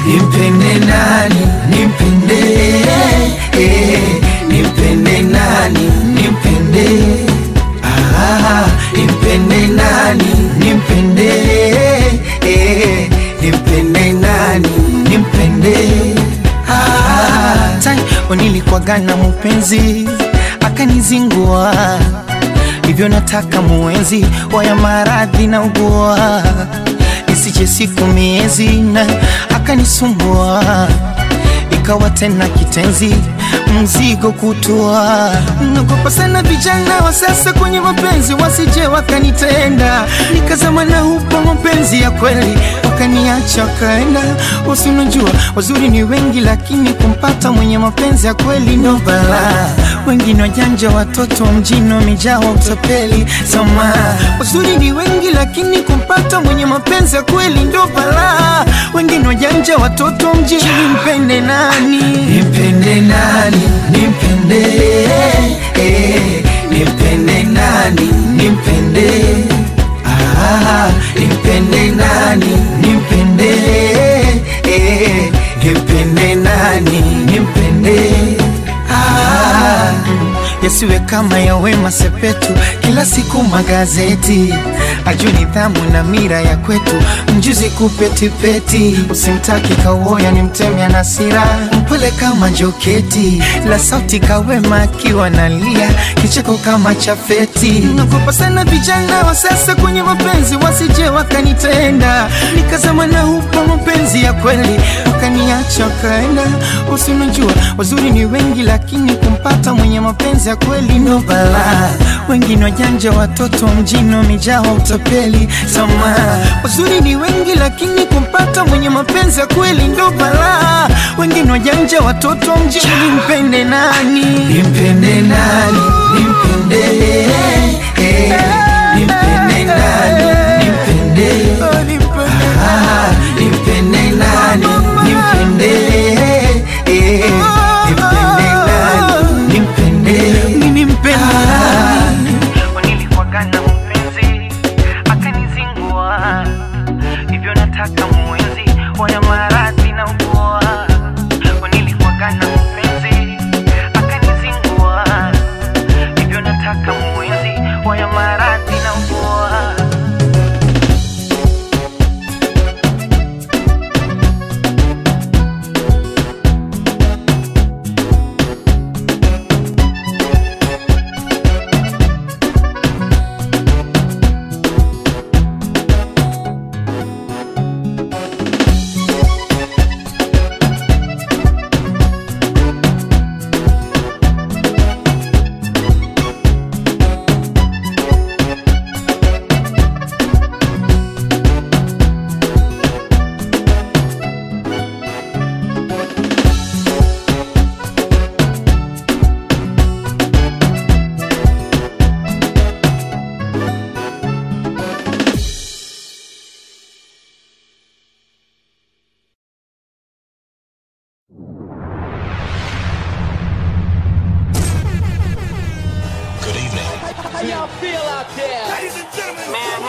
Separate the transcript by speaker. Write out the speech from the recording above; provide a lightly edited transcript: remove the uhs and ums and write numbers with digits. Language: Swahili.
Speaker 1: Nimpende nani, nimpende, nimpende nani, nimpende, nimpende nani, nimpende, nimpende nani, nimpende. Nilikuwaga na mpenzi akanizingua, hivyo nataka muenzi waya maradhi na ugua, isije siku miezi na akanisumbua, ikawa tena kitenzi mzigo kutua. Nagopa sana vijana wa sasa kwenye mapenzi, wasije wakanitenda nikazama na hupo mapenzi ya kweli, wakaniacha kaenda. Usinajua wazuri ni wengi, lakini kumpata mwenye mapenzi ya kweli ndo balaa. Wengine wajanja, watoto wa mjini wamejaa utapeli. Sama wazuri ni wengi, lakini kumpata mwenye mapenzi ya kweli ndo balaa. Wengine wajanja, watoto wa mjini. Nimpende nani, nimpende nani, nimpende, nimpende nani, nimpende, nimpende nani, nimpende, nimpende nani, nimpende. Yasiwe kama ya Wema Sepetu, kila siku magazeti, ajue nidhamu na mira ya kwetu, mjuzi kupetipeti. Usimtaki kawoya ni mtemya na sira, mpole kama joketi, la sauti kawema akiwa nalia, kicheko kama chafeti. Nagopa sana vijana wa sasa kwenye mapenzi, wasije wakanitenda nikazama na hupo mapenzi ya kweli, wakaniacha kaenda. Usinajua wazuri ni wengi, lakini kumpata mwenye mapenzi ya kweli ndo balaa. Wengine wajanja, watoto wa mjini wamejaa utapeli. Sama wazuri ni wengi, lakini kumpata mwenye mapenzi ya kweli ndo balaa. Wengine wajanja, watoto wa mjini. Nimpende nani, nimpende nani, nimpende, nimpende nani, nimpende, nimpende nani, nimpende, nilikuwaga na mpenzi akanizingua, hivyo nataka muenzi waya maradhi na ugua. Nilikuwaga na mpenzi akanizingua, hivyo nataka muenzi waya maradhi na ugua.
Speaker 2: How y'all feel out there? Ladies and gentlemen, man.